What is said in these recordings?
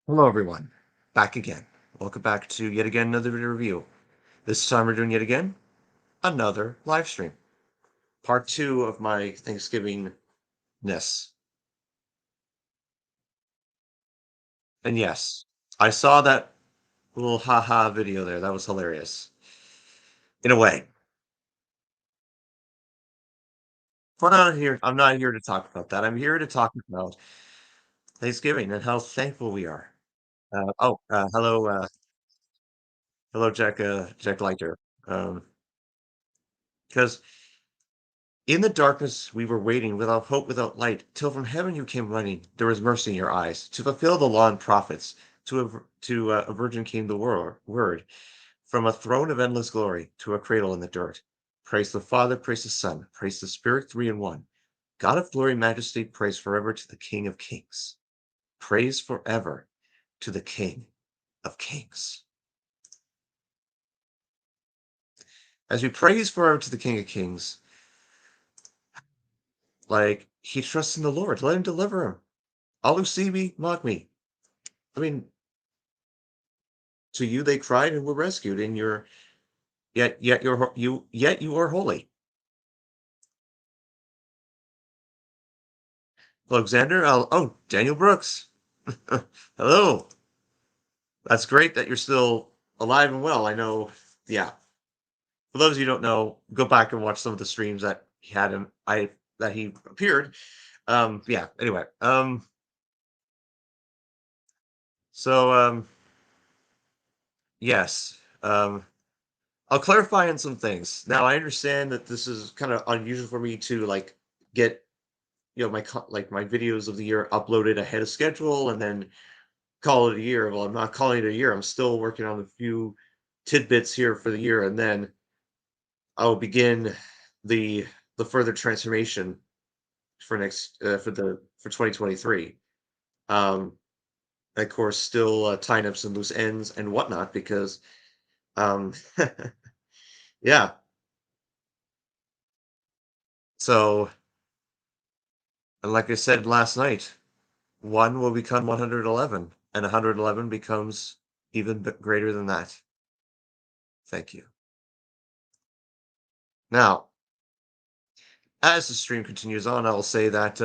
Hello, everyone. Back again. Welcome back to yet again another video review. This time we're doing yet again another live stream. Part two of my Thanksgiving-ness. And yes, I saw that little haha video there. That was hilarious. In a way. But I'm not here to talk about that. I'm here to talk about Thanksgiving and how thankful we are. Hello, hello, Jack Lighter. Um, because In the darkness we were waiting, without hope, without light, till from heaven you came running. There was mercy in your eyes, to fulfill the law and prophets. To a virgin came the word, from a throne of endless glory to a cradle in the dirt. Praise the Father, praise the Son, praise the Spirit, three in one. God of glory, majesty, praise forever to the King of kings. Praise forever to the King of kings. As we praise forever to the King of kings, like he trusts in the Lord, let him deliver him. All who see me mock me. I mean, to you they cried and were rescued, and yet you are holy. Alexander, Daniel Brooks. Hello. That's great that you're still alive and well. I know. Yeah. For those of you who don't know, go back and watch some of the streams that he had him. I that he appeared. Yeah. Anyway. So yes. I'll clarify on some things. Now I understand that this is kind of unusual for me to like get like my videos of the year uploaded ahead of schedule and then call it a year. Well, I'm not calling it a year. I'm still working on a few tidbits here for the year, and then I'll begin the the further transformation for next for 2023. Um, of course, still tying up some loose ends and whatnot because um, yeah. So, and like I said last night, one will become 111, and 111 becomes even greater than that. Thank you. Now, as the stream continues on, I will say that,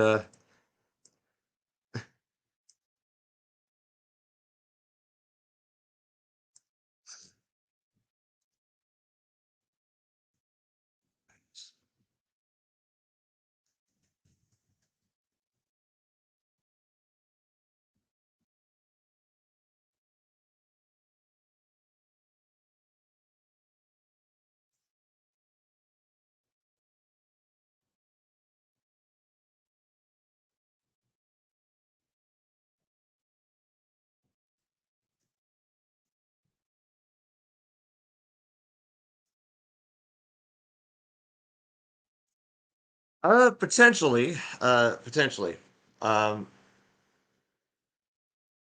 potentially, um,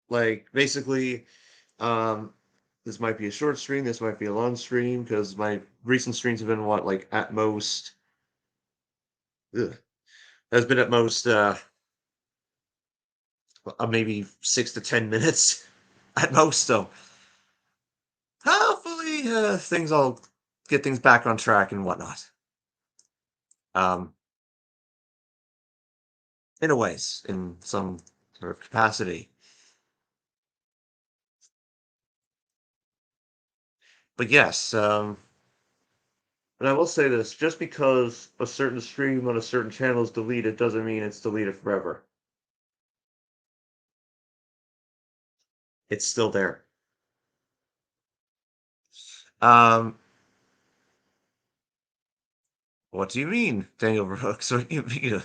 like basically, um, this might be a short stream, this might be a long stream because my recent streams have been what, like at most, ugh, has been at most, maybe 6 to 10 minutes at most. So hopefully, things I'll get things back on track and whatnot. Um, in a ways, in some sort of capacity. But yes, but I will say this, just because a certain stream on a certain channel is deleted doesn't mean it's deleted forever. It's still there. Um, what do you mean, Daniel Brooks? What do you mean?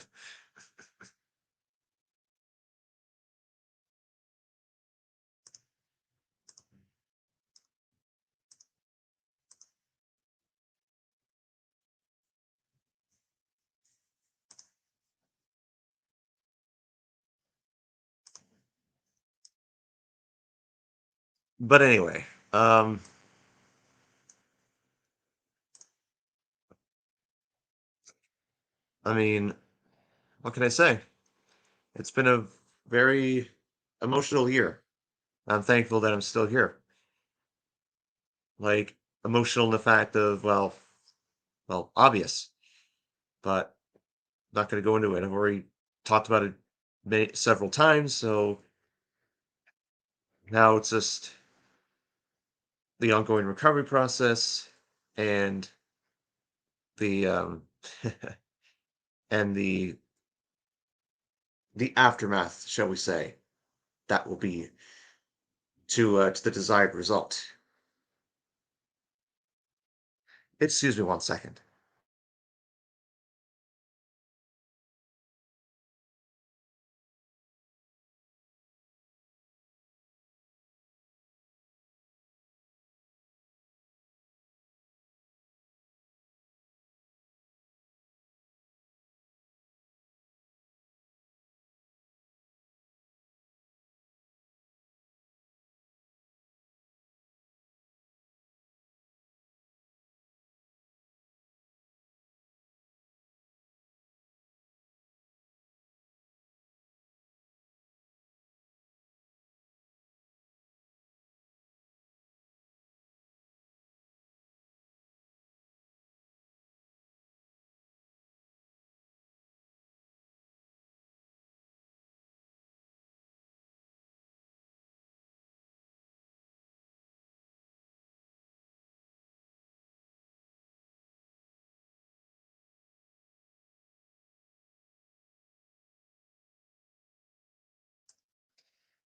But anyway, I mean, what can I say? It's been a very emotional year. I'm thankful that I'm still here. Like, emotional in the fact of, well, obvious, but not gonna go into it. I've already talked about it several times, so now it's just the ongoing recovery process and the, and the aftermath, shall we say, that will be to the desired result. Excuse me one second.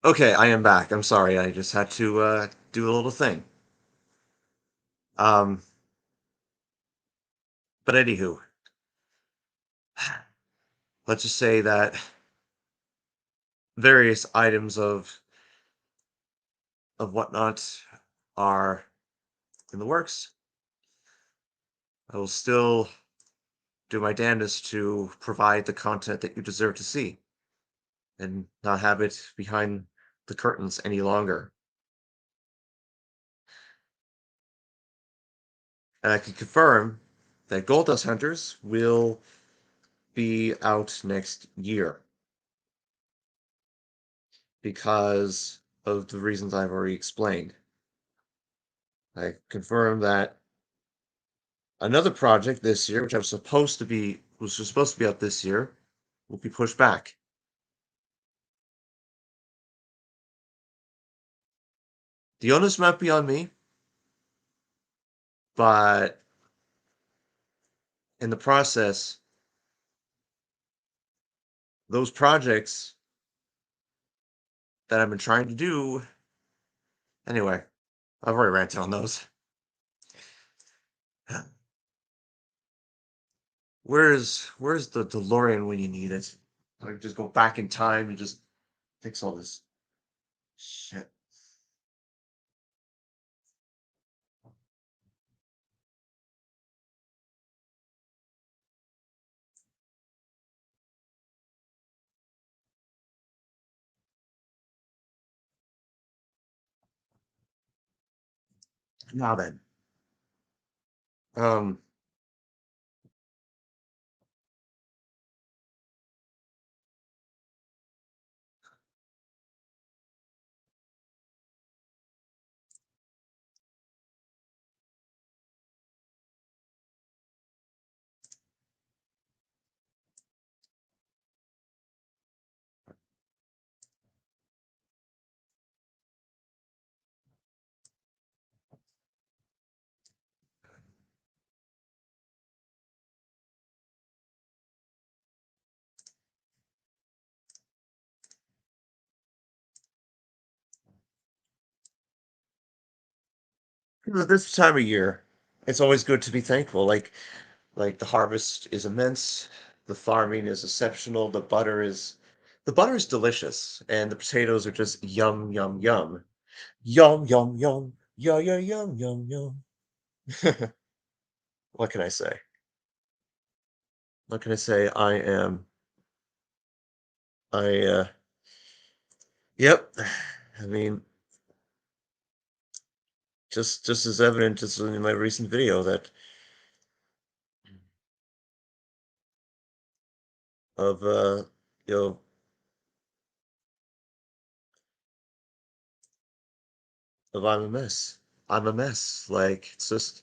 Okay, I am back. I'm sorry, I just had to, do a little thing. Um, but anywho, let's just say that various items of whatnot are in the works. I will still do my damnedest to provide the content that you deserve to see and not have it behind the curtains any longer. And I can confirm that Gold Dust Hunters will be out next year because of the reasons I've already explained. I confirm that another project this year, which was supposed to be out this year, will be pushed back. The onus might be on me, but in the process, those projects that I've been trying to do anyway, I've already ranted on those. Where's the DeLorean when you need it? Like just go back in time and just fix all this shit. Now then, um, this time of year, it's always good to be thankful. Like the harvest is immense, the farming is exceptional, the butter is delicious, and the potatoes are just yum yum yum. Yum yum yum. Yeah yeah yum yum yum. What can I say? What can I say? I yep. I mean, just as evident as in my recent video that of you know of I'm a mess. I'm a mess. Like it's just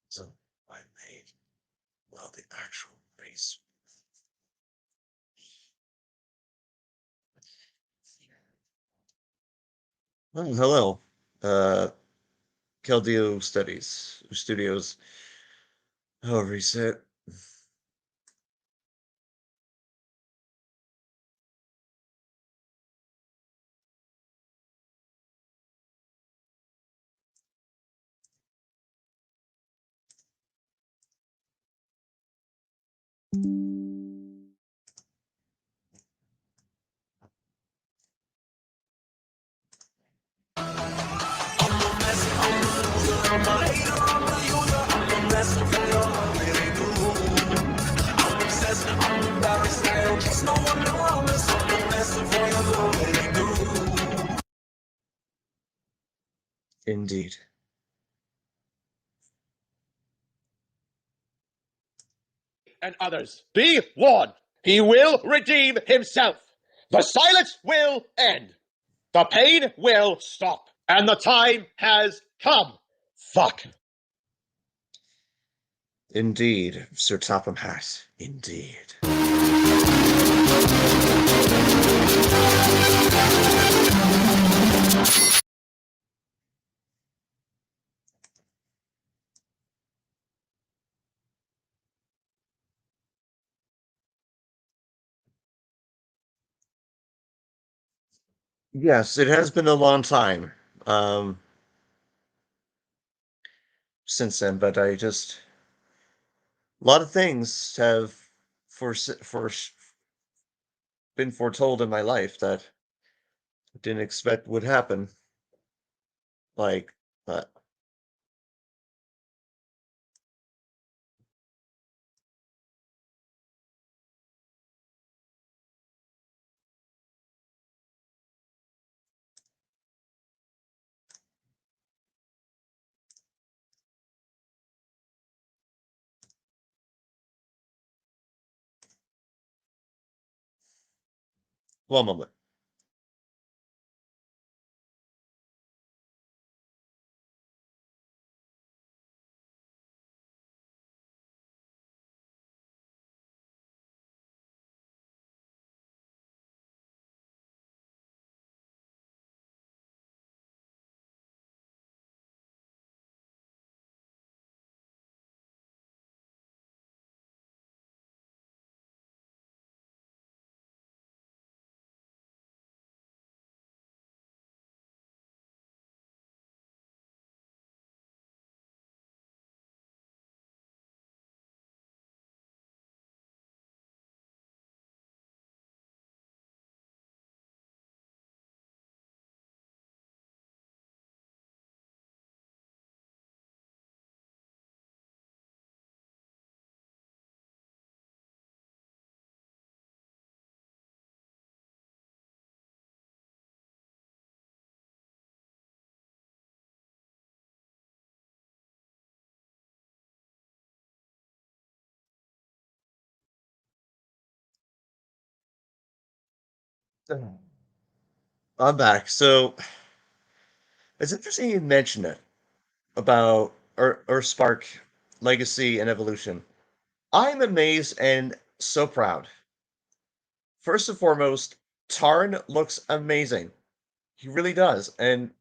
so I made well the actual base. Oh, hello. Uh Caldeo Studios. However you say it. Indeed. And others. Be warned. He will redeem himself. The silence will end. The pain will stop. And the time has come. Fuck. Indeed, Sir Topham Hatt. Indeed. Yes, it has been a long time um, since then, but I just a lot of things have for been foretold in my life that I didn't expect would happen. Like, uh, one moment. I'm back. So it's interesting you mention it about Earthspark legacy and evolution. I'm amazed and so proud. First and foremost, Tarn looks amazing. He really does. And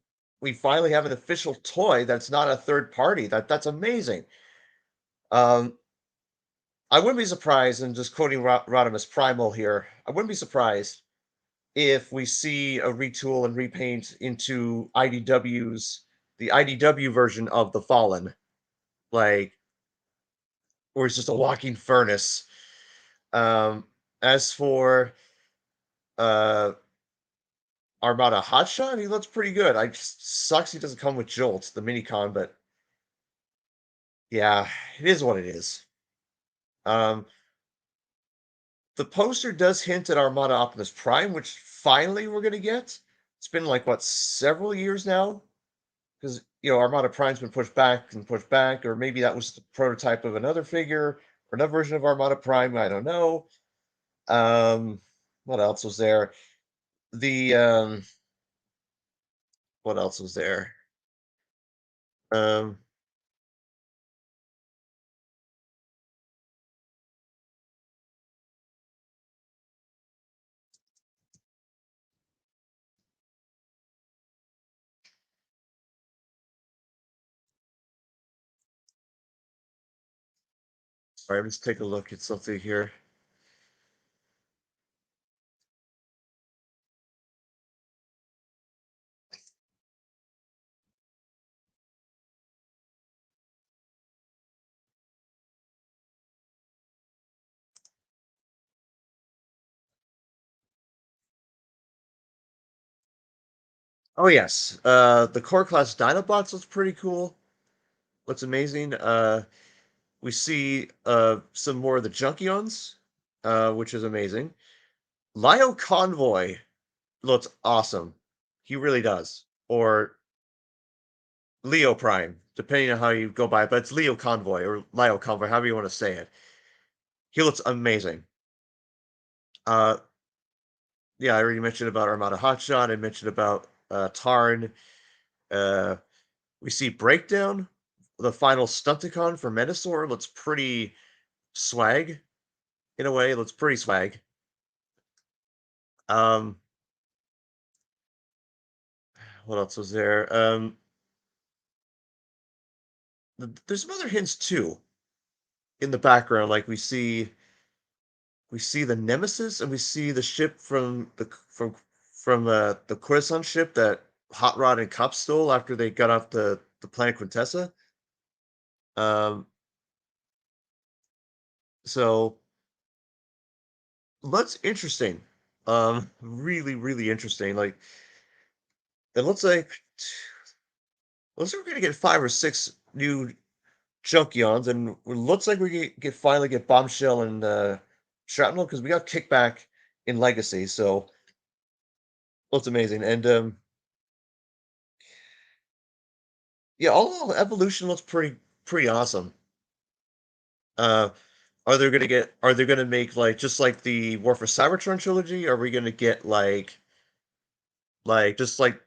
we finally have an official toy that's not a third party. That's amazing. Um, I wouldn't be surprised, and just quoting Rodimus Primal here, I wouldn't be surprised if we see a retool and repaint into the IDW version of the Fallen, like, or it's just a walking furnace. As for uh, Armada Hotshot, he looks pretty good. I just sucks he doesn't come with Jolt, the minicon, but yeah, it is what it is. Um, the poster does hint at Armada Optimus Prime, which finally we're gonna get. It's been like what, several years now, because Armada Prime's been pushed back and pushed back, or maybe that was the prototype of another figure, another version of Armada Prime, I don't know. Um, what else was there? The what else was there? Um, sorry, let's take a look at something here. Oh yes, the core class Dinobots looks pretty cool. Looks amazing. We see some more of the Junkions, which is amazing. Lio Convoy looks awesome. He really does. Or Leo Prime, depending on how you go by it, but it's Leo Convoy or Lio Convoy, however you want to say it. He looks amazing. Uh, yeah, I already mentioned about Armada Hotshot. I mentioned about Tarn. Uh, we see Breakdown. The final Stunticon for Menasor looks pretty swag in a way. It looks pretty swag. Um, what else was there? There's some other hints too in the background. Like we see the Nemesis and we see the ship from the Coruscant ship that Hot Rod and Cup stole after they got off the planet Quintessa. Um, so that's interesting. Really, really interesting. Like it looks like we're gonna get 5 or 6 new Junkions, and it looks like we finally get Bombshell and Shrapnel because we got Kickback in Legacy. So looks amazing, and yeah, all Evolution looks pretty awesome. Uh, are they gonna make like just like the War for Cybertron trilogy? Are we gonna get just like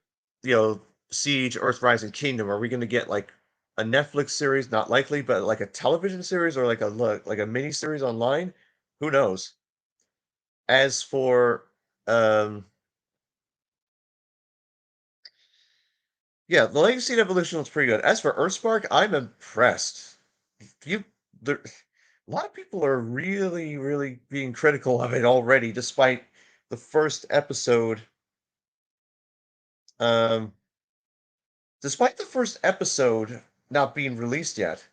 you know Siege, Earthrise, and Kingdom? Are we gonna get like a Netflix series? Not likely, but like a television series or like a mini series online? Who knows? As for um yeah, the Legacy and Evolution looks pretty good. As for Earthspark, I'm impressed. You there a lot of people are really, really being critical of it already, despite the first episode. Um, despite the first episode not being released yet.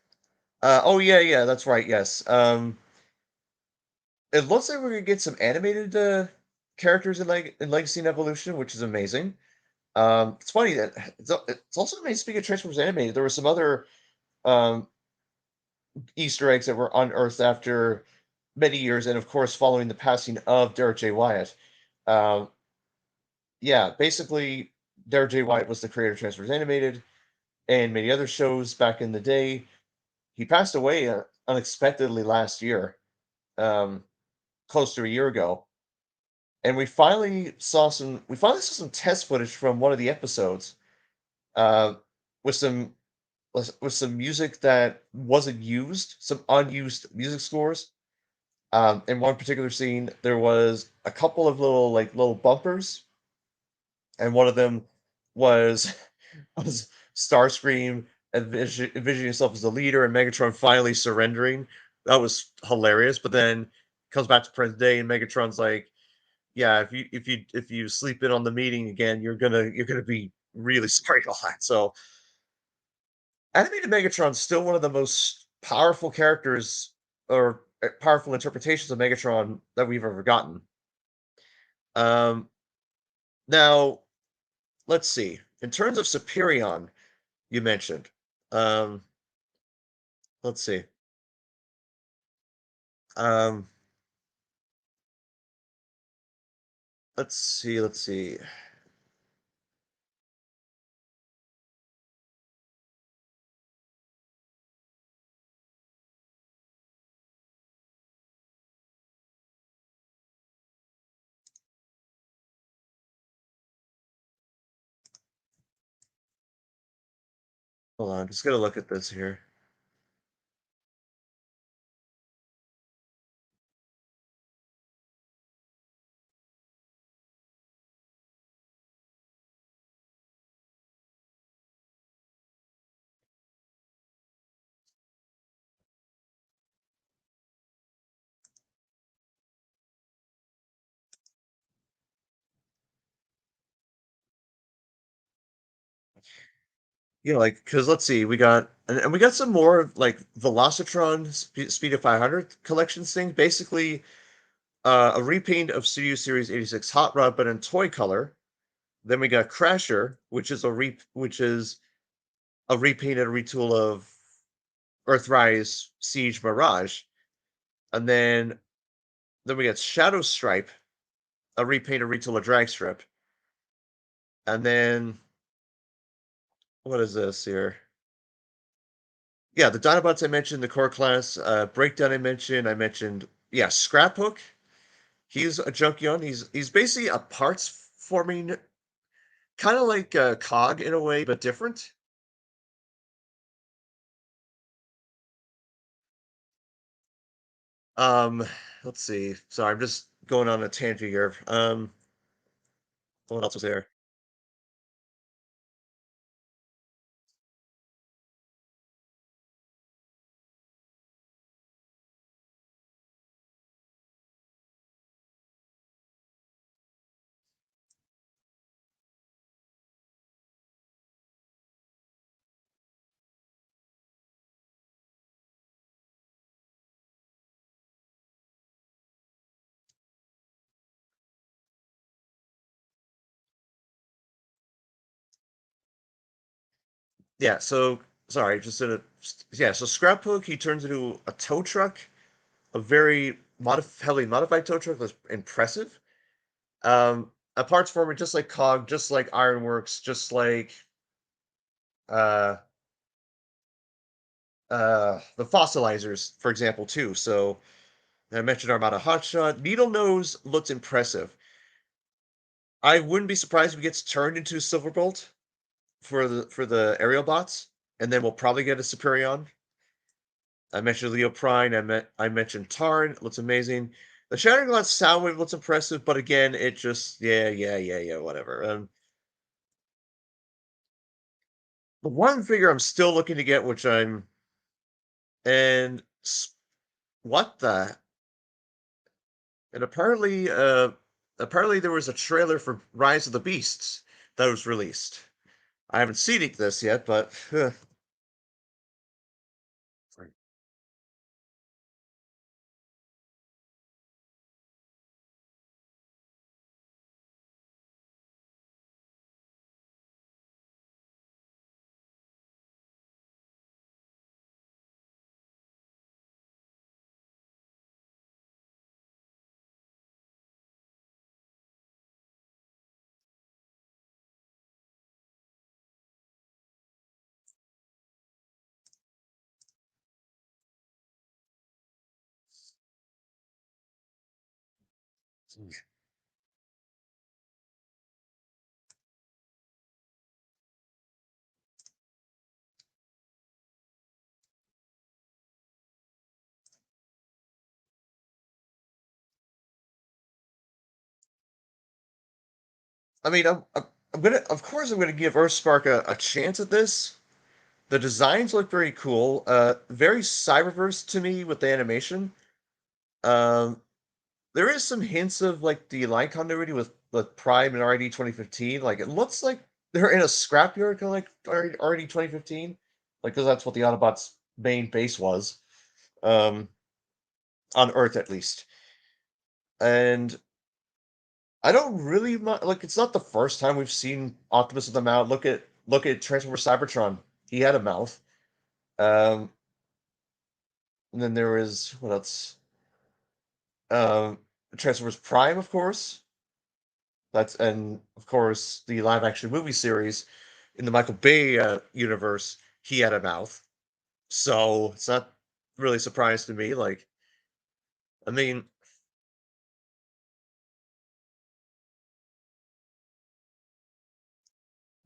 Oh yeah, yeah, that's right. Yes. It looks like we're gonna get some animated characters in Legacy and Evolution, which is amazing. It's funny that it's also amazing. Speaking of Transformers animated, there were some other um, Easter eggs that were unearthed after many years, and of course, following the passing of Derek J. Wyatt. Um, yeah, basically, Derek J. White was the creator of Transformers Animated and many other shows back in the day. He passed away unexpectedly last year, um, close to a year ago, and we finally saw some test footage from one of the episodes uh, with some music that wasn't used, some unused music scores. In one particular scene, there was a couple of little bumpers, and one of them was was Starscream envisioning himself as the leader and Megatron finally surrendering. That was hilarious. But then comes back to present day and Megatron's like, "Yeah, if you sleep in on the meeting again, you're gonna be really sorry a lot." So animated Megatron's still one of the most powerful characters or powerful interpretations of Megatron that we've ever gotten. Um, now let's see. In terms of Superion, you mentioned. Um, let's see. Um, let's see. Hold on, just gonna look at this here. Like, because let's see, we got and we got some more like Velocitron Speed of 500 collections thing. Basically, a repaint of Studio Series 86 Hot Rod, but in toy color. Then we got Crasher, which is a repaint and retool of Earthrise Siege Mirage, and then we got Shadow Stripe, a repaint and retool of Dragstrip, and then what is this here? Yeah, the Dinobots I mentioned, the core class, Breakdown I mentioned, yeah, Scraphook. He's a Junkion. He's basically a parts forming, kind of like a Cog in a way, but different. Um, let's see. Sorry, I'm just going on a tangent here. What else was there? Yeah, so sorry, just in a yeah, so Scraphook he turns into a tow truck, a very heavily modified tow truck that's impressive. A parts former just like Cog, just like Ironworks, just like uh the fossilizers, for example, too. So I mentioned Armada Hotshot. Needle Nose looks impressive. I wouldn't be surprised if he gets turned into Silverbolt for the aerial bots, and then we'll probably get a Superion. I mentioned Leo Prime. I mentioned Tarn. Looks amazing. The Shattering Glass Soundwave looks impressive, but again, it just yeah, whatever. The one figure I'm still looking to get, which I'm and what the and apparently there was a trailer for Rise of the Beasts that was released. I haven't seen this yet, but I mean, I'm gonna, of course, I'm gonna give Earthspark a chance at this. The designs look very cool. Very Cyberverse to me with the animation. Um, there is some hints of like the line continuity with Prime and RID 2015. Like it looks like they're in a scrapyard, kind of like RID 2015, like because that's what the Autobots' main base was, um, on Earth at least. And I don't really like. It's not the first time we've seen Optimus with a mouth. Look at Transformers Cybertron. He had a mouth. Um, and then there was what else? Um, Transformers Prime, of course. And of course the live action movie series in the Michael Bay universe. He had a mouth, so it's not really a surprise to me. Like, I mean,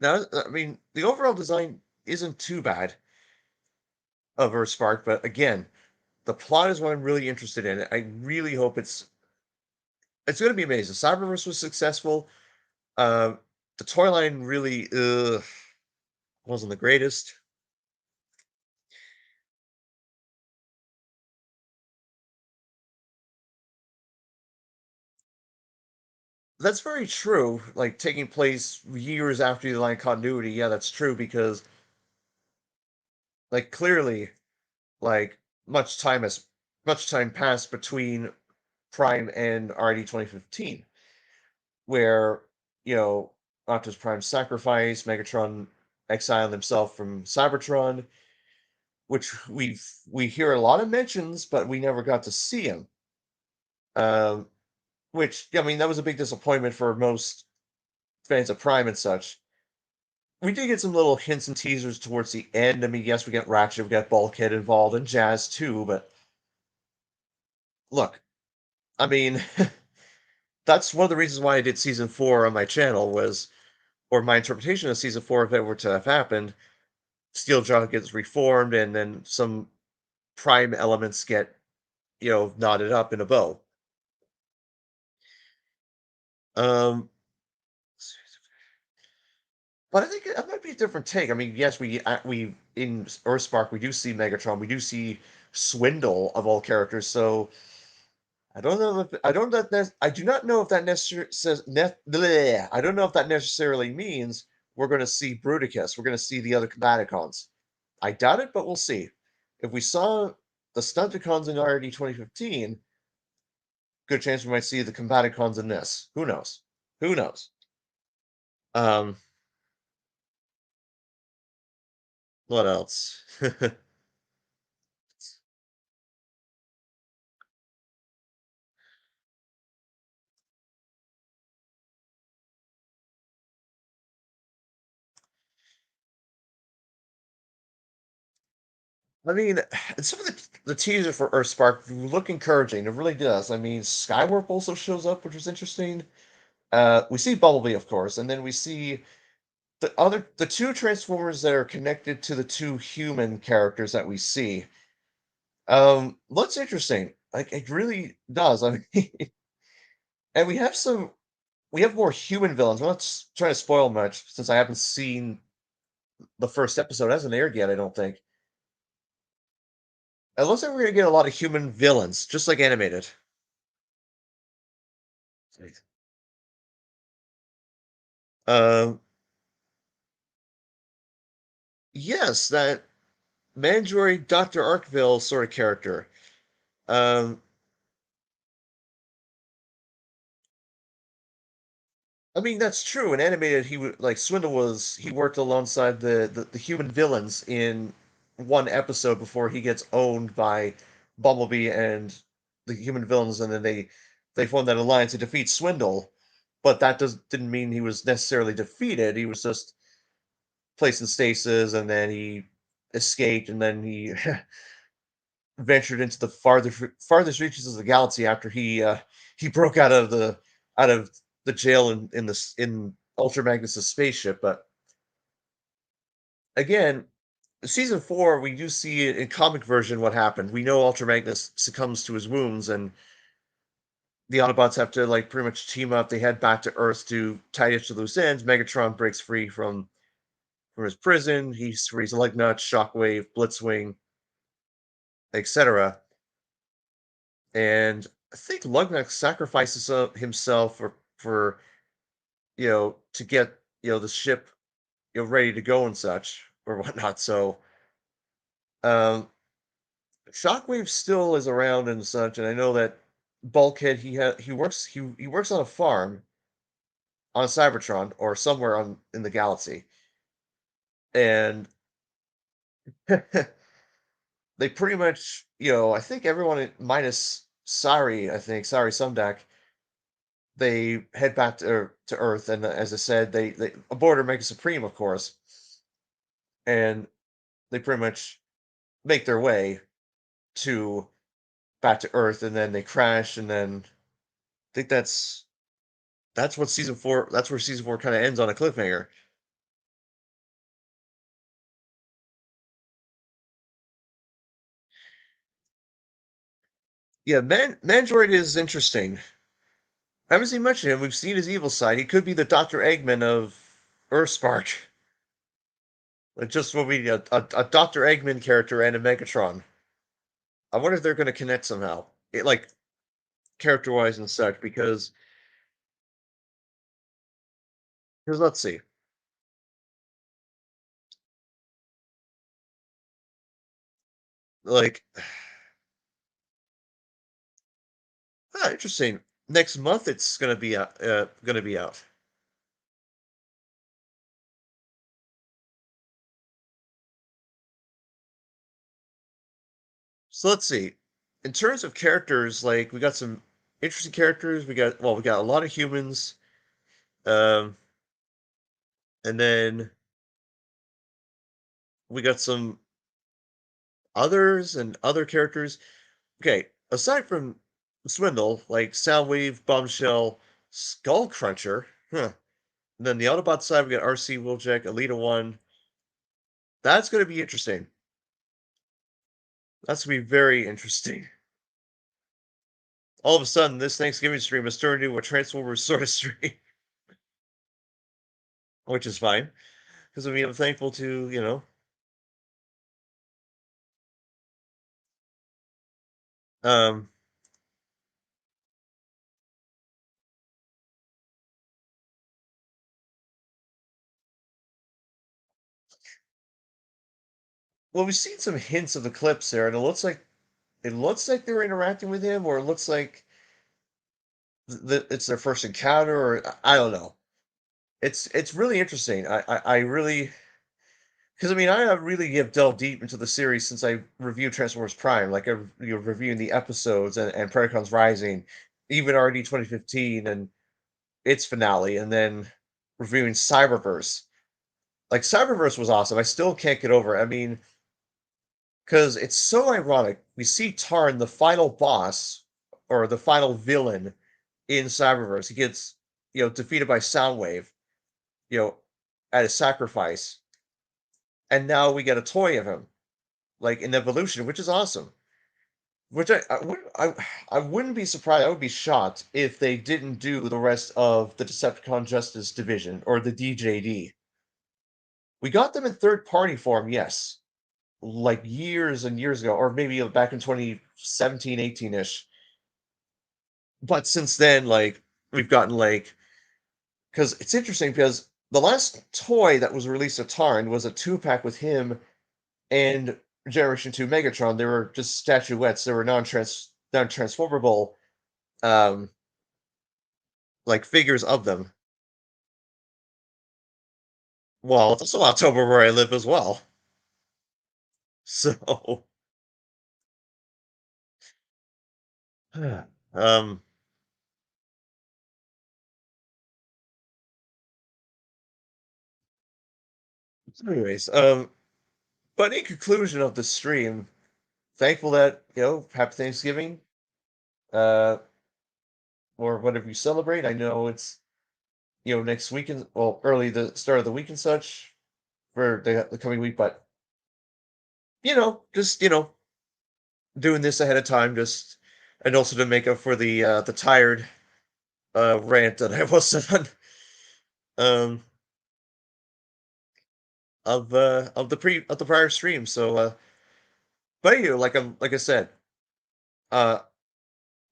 now I mean the overall design. isn't too bad of Earthspark, but again, the plot is what I'm really interested in. I really hope it's going to be amazing. Cyberverse was successful. Uh, the toy line really wasn't the greatest. That's very true. Like taking place years after the line of continuity. Yeah, that's true because like clearly like much time has much time passed between Prime and RD 2015, where Optimus Prime sacrifice, Megatron exiled himself from Cybertron, which we hear a lot of mentions, but we never got to see him. Um, which I mean, that was a big disappointment for most fans of Prime and such. We did get some little hints and teasers towards the end. I mean, yes, we got Ratchet, we got Bulkhead involved, and Jazz too. But look, I mean, that's one of the reasons why I did season 4 on my channel was, or my interpretation of season 4 if it were to have happened. Steeljaw gets reformed, and then some Prime elements get knotted up in a bow. Um, but I think it might be a different take. I mean, yes, we in Earthspark we do see Megatron, we do see Swindle of all characters. So I don't know if I don't that I do not know if that necessarily says bleh, I don't know if that necessarily means we're going to see Bruticus. We're going to see the other Combaticons. I doubt it, but we'll see. If we saw the Stunticons in RD 2015, good chance we might see the Combaticons in this. Who knows? Who knows? Um, what else? I mean, some of the teaser for Earthspark look encouraging. It really does. I mean, Skywarp also shows up, which is interesting. We see Bumblebee, of course, and then we see the two Transformers that are connected to the two human characters that we see. Looks interesting. Like it really does. I mean, and we have more human villains. I'm not trying to spoil much since I haven't seen the first episode. It hasn't aired yet, I don't think. It looks like we're gonna get a lot of human villains, just like animated. Um, yes, that Mandroid Dr. Arkville sort of character. Um, I mean, that's true. In animated, he would like Swindle was he worked alongside the human villains in one episode before he gets owned by Bumblebee and the human villains, and then they form that alliance to defeat Swindle. But that didn't mean he was necessarily defeated. He was just placed in stasis, and then he escaped, and then he ventured into the farthest reaches of the galaxy after he broke out of the jail in Ultra Magnus' spaceship. But again, season 4, we do see in comic version what happened. We know Ultra Magnus succumbs to his wounds, and the Autobots have to like pretty much team up. They head back to Earth to tie up the loose ends. Megatron breaks free from his prison. He frees Lugnut, Shockwave, Blitzwing, etc. And I think Lugnut sacrifices himself for to get the ship ready to go and such or whatnot. So um, Shockwave still is around and such, and I know that Bulkhead he works on a farm on Cybertron or somewhere on in the galaxy, and they pretty much I think everyone minus Sari, I think Sari Sumdak, they head back to Earth, and as I said, they aboard Omega Supreme, of course, and they pretty much make their way to back to Earth, and then they crash, and then I think that's what season 4. That's where season 4 kind of ends on a cliffhanger. Yeah, Mandroid is interesting. I haven't seen much of him. We've seen his evil side. He could be the Dr. Eggman of Earthspark. Like just will be a Dr. Eggman character and a Megatron. I wonder if they're going to connect somehow, like character wise and such. Because let's see, like interesting. Next month it's going to be out. Going to be out. So let's see. In terms of characters, like we got some interesting characters. We got a lot of humans. Um, and then we got some others and other characters. Okay, aside from Swindle, like Soundwave, Bombshell, Skull Cruncher, huh? And then the Autobot side, we got RC Wheeljack, Elita One. That's going to be interesting. That's going to be very interesting. All of a sudden, this Thanksgiving stream has turned into a Transformers sort of stream, which is fine because I mean I'm thankful to um well we've seen some hints of the clips there, and it looks like they're interacting with him, or it looks like it's their first encounter, or I don't know. It's really interesting. I really because I mean I really have delved deep into the series since I reviewed Transformers Prime, like reviewing the episodes and Predacons Rising, even already 2015 and its finale, and then reviewing Cyberverse. Like Cyberverse was awesome. I still can't get over it. I mean, because it's so ironic. We see Tarn, the final boss or the final villain in Cyberverse. He gets defeated by Soundwave, you know, at a sacrifice, and now we get a toy of him, like in Evolution, which is awesome. Which I wouldn't be surprised. I would be shocked if they didn't do the rest of the Decepticon Justice Division or the DJD. We got them in third party form, yes, like years and years ago, or maybe back in 2017, 18 ish. But since then, like we've gotten like because it's interesting because the last toy that was released at Tarn was a 2-pack with him and Generation 2 Megatron. They were just statuettes. They were non transformable like figures of them. Well, it's also October where I live as well. So um anyways, but in conclusion of the stream, thankful that, happy Thanksgiving, uh, or whatever you celebrate. I know it's, next weekend, well, early the start of the week and such for the coming week, but just doing this ahead of time, just and also to make up for the tired rant that I was on um of the prior stream. So but like I said, uh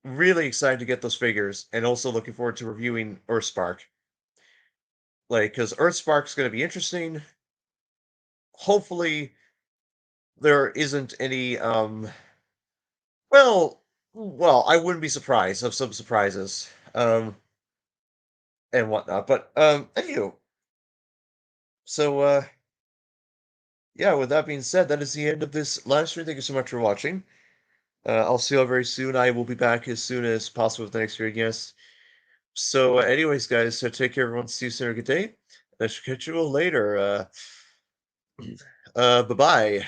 really excited to get those figures and also looking forward to reviewing Earthspark. Like, because Earthspark's gonna be interesting. Hopefully there isn't any well I wouldn't be surprised of some surprises. And whatnot. But anywho, so yeah, with that being said, that is the end of this live stream. Thank you so much for watching. I'll see you all very soon. I will be back as soon as possible with the next video, yes. So, anyways, guys, so take care, everyone. See you soon. Good day. I shall catch you all later. Bye bye.